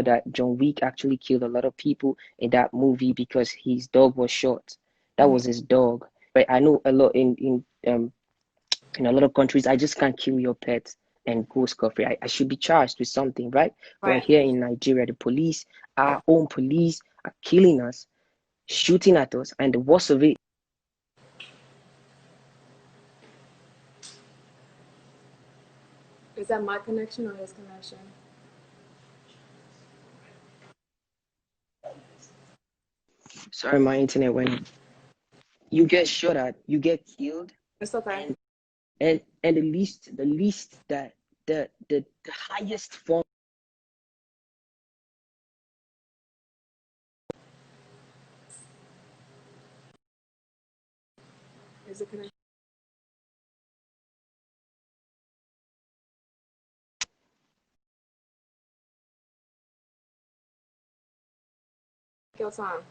that John Wick actually killed a lot of people in that movie because his dog was shot. That was his dog. But I know a lot in a lot of countries, I just can't kill your pet and go scot-free. I should be charged with something, right? But Right. here in Nigeria, the police, our own police, are killing us, shooting at us, and the worst of it. Is that my connection or his connection? Sorry, my internet went. You get shot at, you get killed, It's okay. and the least that the highest form. Is it connection? Take your time.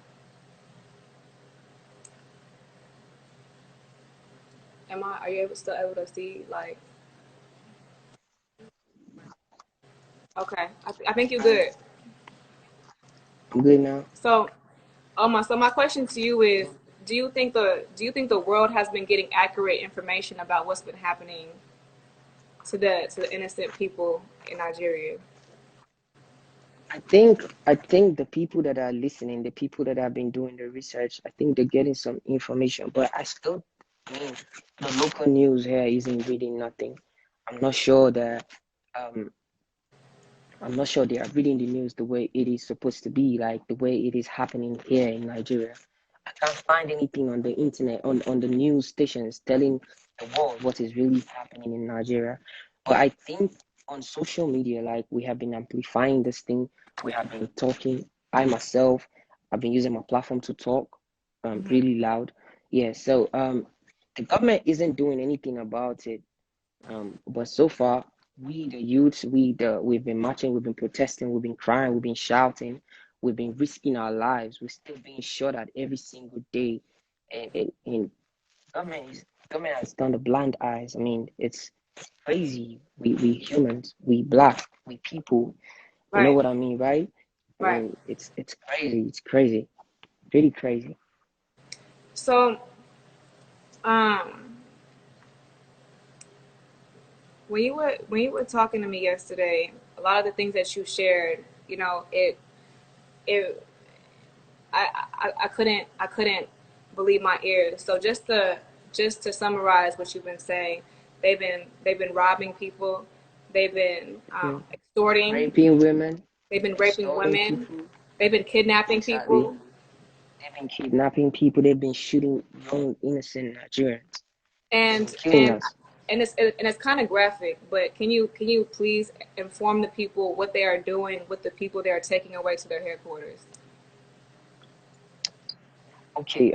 Are you still able to see, like, okay. I think you're good. I'm good now. So, so my question to you is, do you think the world has been getting accurate information about what's been happening to the innocent people in Nigeria? I think the people that are listening, the people that have been doing the research, I think they're getting some information. But I mean, the local news here isn't reading nothing. I'm not sure that um I'm not sure they are reading the news the way it is supposed to be, like the way it is happening here in Nigeria. I can't find anything on the internet, on the news stations telling the world what is really happening in Nigeria. But I think on social media, like we have been amplifying this thing, we have been talking. I myself, I've been using my platform to talk, really loud. Yeah, so the government isn't doing anything about it. But so far, we the youths, we've been marching, we've been protesting, we've been crying, we've been shouting, we've been risking our lives. We're still being shot at every single day, and government has done the blind eyes. I mean, it's crazy. We humans, we black, we people. You know Right, what I mean, right? I right. mean, it's crazy. It's crazy, really crazy. So, um, when you were talking to me yesterday, a lot of the things that you shared, it I couldn't believe my ears. So just to summarize what you've been saying, they've been robbing people, they've been Mhm. extorting, Raping women, they've been raping extorting women, people, they've been kidnapping exactly. people, They've been kidnapping people. They've been shooting young, innocent Nigerians. They've been and killing and us. and it's kind of graphic. But can you please inform the people what they are doing with the people they are taking away to their headquarters? Okay.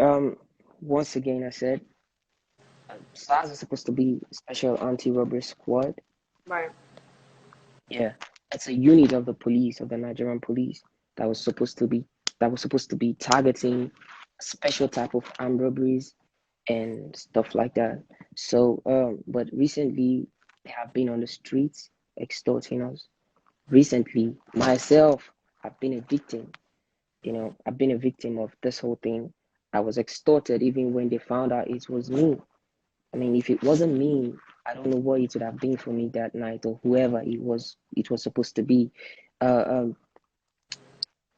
Once again, I said SARS is supposed to be Special Anti-Robbery Squad. Right. Yeah, it's a unit of the police, of the Nigerian police, that was supposed to be targeting a special type of armed robberies and stuff like that. So, but recently they have been on the streets extorting us. Recently, myself, I've been a victim. I've been a victim of this whole thing. I was extorted even when they found out it was me. I mean, if it wasn't me, I don't know what it would have been for me that night or whoever it was supposed to be. Uh, um,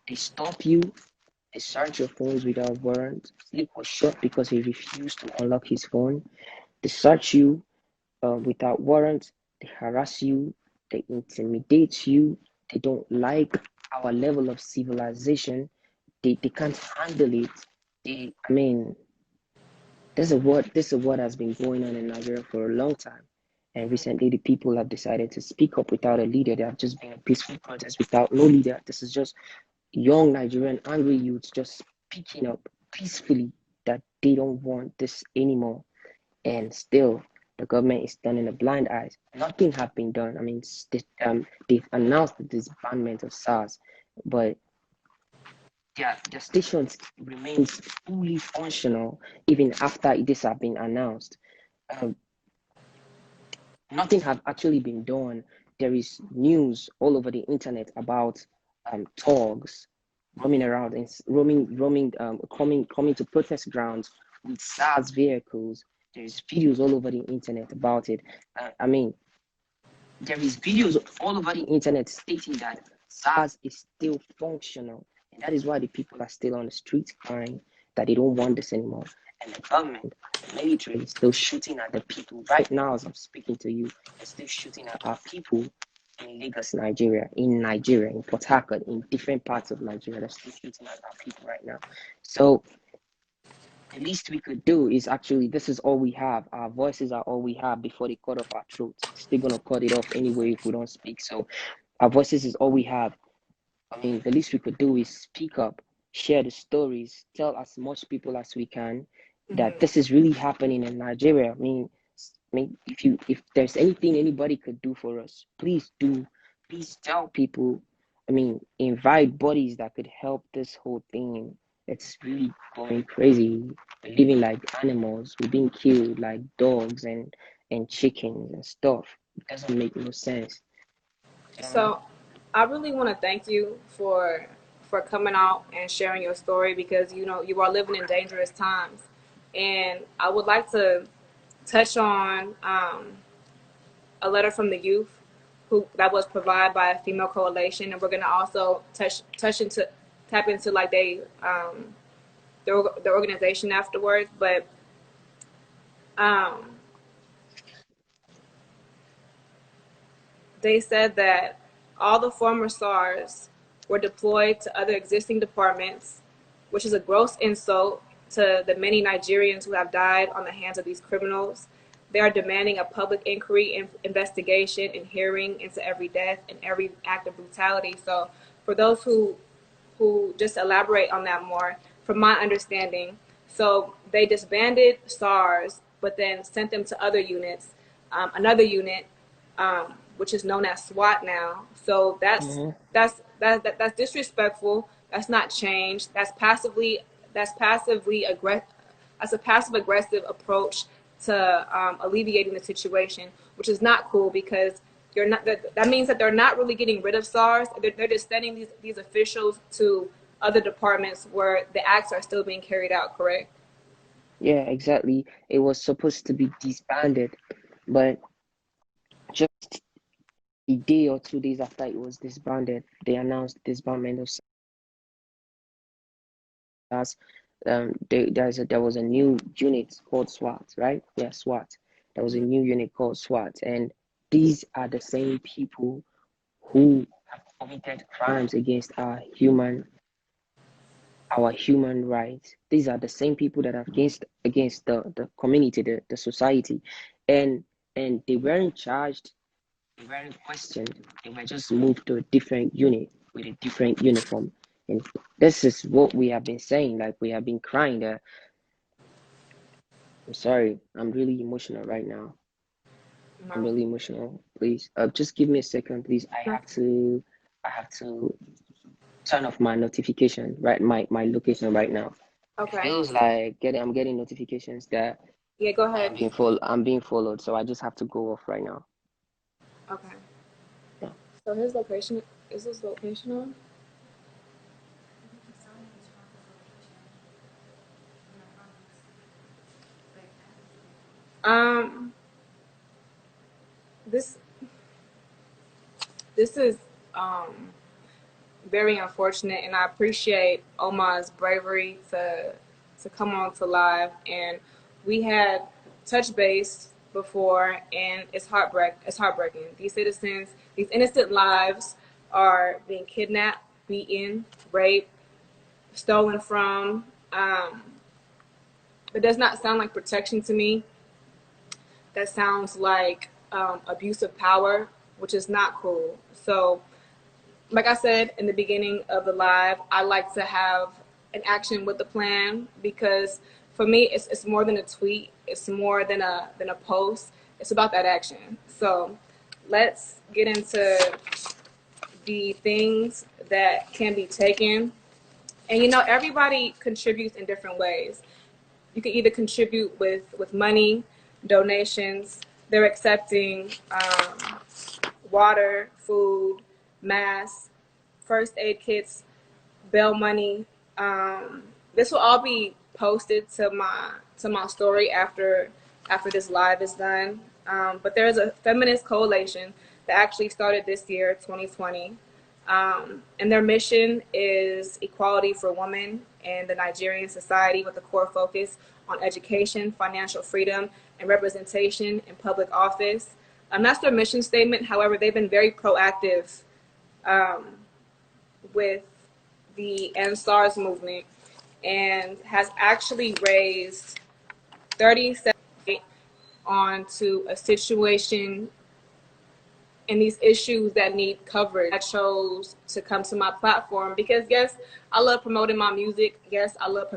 they stop you, they search your phones without warrant. Sleep was shot because he refused to unlock his phone. They search you without warrant. They harass you. They intimidate you. They don't like our level of civilization. They can't handle it. I mean, this is what has been going on in Nigeria for a long time. And recently the people have decided to speak up without a leader. They have just been a peaceful protest without no leader. This is just young Nigerian angry youths just speaking up peacefully that they don't want this anymore. And still the government is turning a blind eye. Nothing has been done. I mean, they've announced the disbandment of SARS, but their stations remains fully functional even after this has been announced. Um, Nothing have actually been done. There is news all over the internet about thugs roaming around and coming to protest grounds with SARS vehicles. There's videos all over the internet about it. I mean, there is videos all over the internet stating that SARS is still functional, and that is why the people are still on the streets crying that they don't want this anymore. And the government, the military, is still shooting at the people right now as I'm speaking to you. They're still shooting at our people in Lagos, Nigeria, in Port Harcourt, in different parts of Nigeria. They're still shooting at our people right now. So the least we could do is actually, this is all we have. Our voices are all we have before they cut off our throats. They're still gonna cut it off anyway if we don't speak. So our voices is all we have. I mean, the least we could do is speak up, share the stories, tell as much people as we can that this is really happening in Nigeria. I mean, if there's anything anybody could do for us, please do. Please tell people. I mean, invite bodies that could help this whole thing. It's really going crazy. We're living like animals. We're being killed like dogs and chickens and stuff. It doesn't make no sense. So I really want to thank you for coming out and sharing your story, because you know you are living in dangerous times, and I would like to touch on a letter from the youth who that was provided by a female coalition, and we're gonna also tap into like their organization afterwards, but um, they said that all the former SARS were deployed to other existing departments, which is a gross insult to the many Nigerians who have died on the hands of these criminals. They are demanding a public inquiry, investigation, and hearing into every death and every act of brutality. So, for those who just elaborate on that more, from my understanding, so they disbanded SARS, but then sent them to other units, another unit, which is known as SWAT now. So that's disrespectful. That's not change. That's a passive aggressive approach to alleviating the situation, which is not cool, because you're not. That means that they're not really getting rid of SARS. They're just sending these officials to other departments where the acts are still being carried out. Correct? Yeah, exactly. It was supposed to be disbanded, but just a day or 2 days after it was disbanded, they announced disbandment of SARS. There was a new unit called SWAT, right? Yeah, SWAT. There was a new unit called SWAT, and these are the same people who have committed crimes against our human rights. These are the same people that are against the community, the society, and they weren't charged, they weren't questioned, they were just moved to a different unit with a different uniform. And this is what we have been saying, like we have been crying that. I'm sorry, I'm really emotional right now. I'm No. really emotional. Please, just give me a second, please. I have to turn off my notification, right? My location right now. It Okay. feels like I'm getting notifications that Yeah. Go ahead. I'm being followed, so I just have to go off right now. Okay. Yeah. So his location is his location on? Um, this this is um very unfortunate, and I appreciate Omah's bravery to come on to live. And we had touch base before, and it's heartbreaking. These citizens, these innocent lives, are being kidnapped, beaten, raped, stolen from. It does not sound like protection to me. That sounds like abuse of power, which is not cool. So, like I said in the beginning of the live, I like to have an action with the plan, because for me, it's more than a tweet. It's more than a post. It's about that action. So let's get into the things that can be taken. And you know, everybody contributes in different ways. You can either contribute with money, donations. They're accepting water, food, masks, first aid kits, bail money. This will all be posted to my story after this live is done. But there's a feminist coalition that actually started this year, 2020. And their mission is equality for women in the Nigerian society with a core focus on education, financial freedom, and representation in public office. That's their mission statement. However, they've been very proactive with the EndSars movement and has actually raised 37 onto a situation and these issues that need coverage. I chose to come to my platform because, yes, I love promoting my music. Yes, I love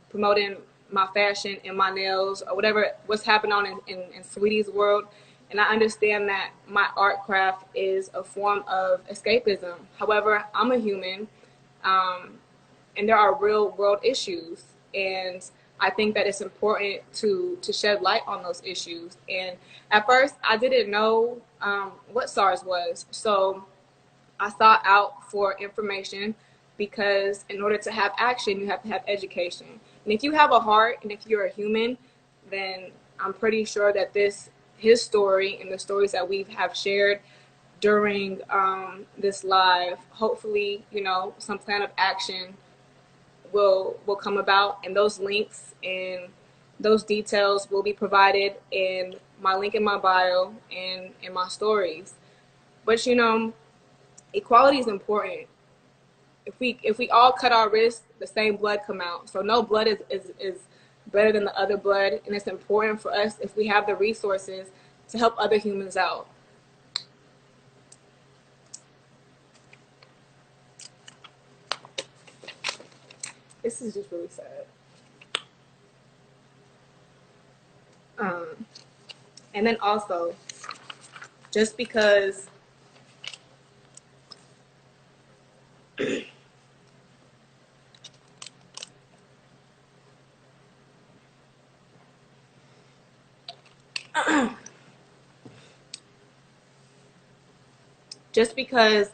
promoting my fashion and my nails or what's happening on in Saweetie's world. And I understand that my art craft is a form of escapism. However, I'm a human, and there are real world issues. And I think that it's important to shed light on those issues. And at first, I didn't know what SARS was. So I sought out for information because in order to have action, you have to have education. And if you have a heart and if you're a human, then I'm pretty sure that his story and the stories that we have shared during this live, hopefully, some plan of action will come about, and those links and those details will be provided in my link in my bio and in my stories. But equality is important. If we all cut our wrists, the same blood come out. So no blood is better than the other blood, and it's important for us, if we have the resources, to help other humans out. This is just really sad. And then also, just because just because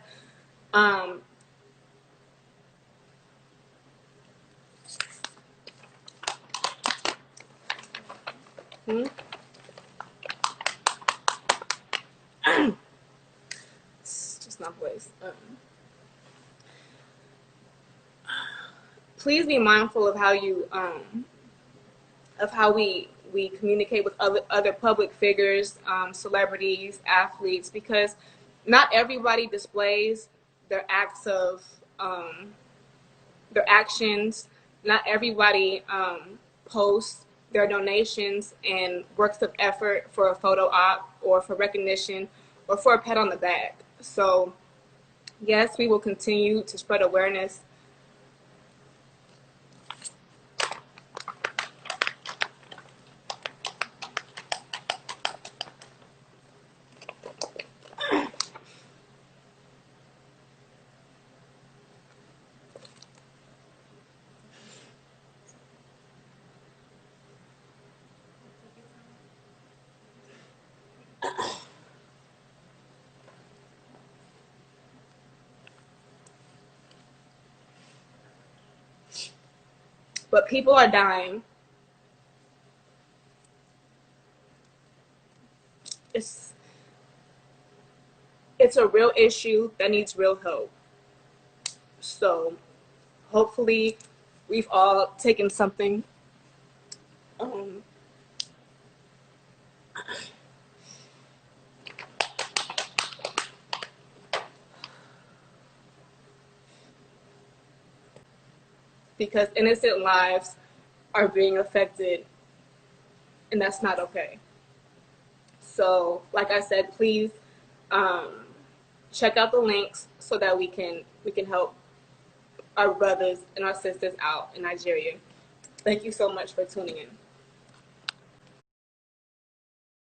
it's just not voice. Please be mindful of how you of how we communicate with other public figures, celebrities, athletes, because not everybody displays their acts of their actions. Not everybody posts their donations and works of effort for a photo op or for recognition or for a pat on the back. So yes, we will continue to spread awareness. But people are dying. It's a real issue that needs real help. So hopefully we've all taken something because innocent lives are being affected, and that's not okay. So like I said, please check out the links so that we can help our brothers and our sisters out in Nigeria. Thank you so much for tuning in.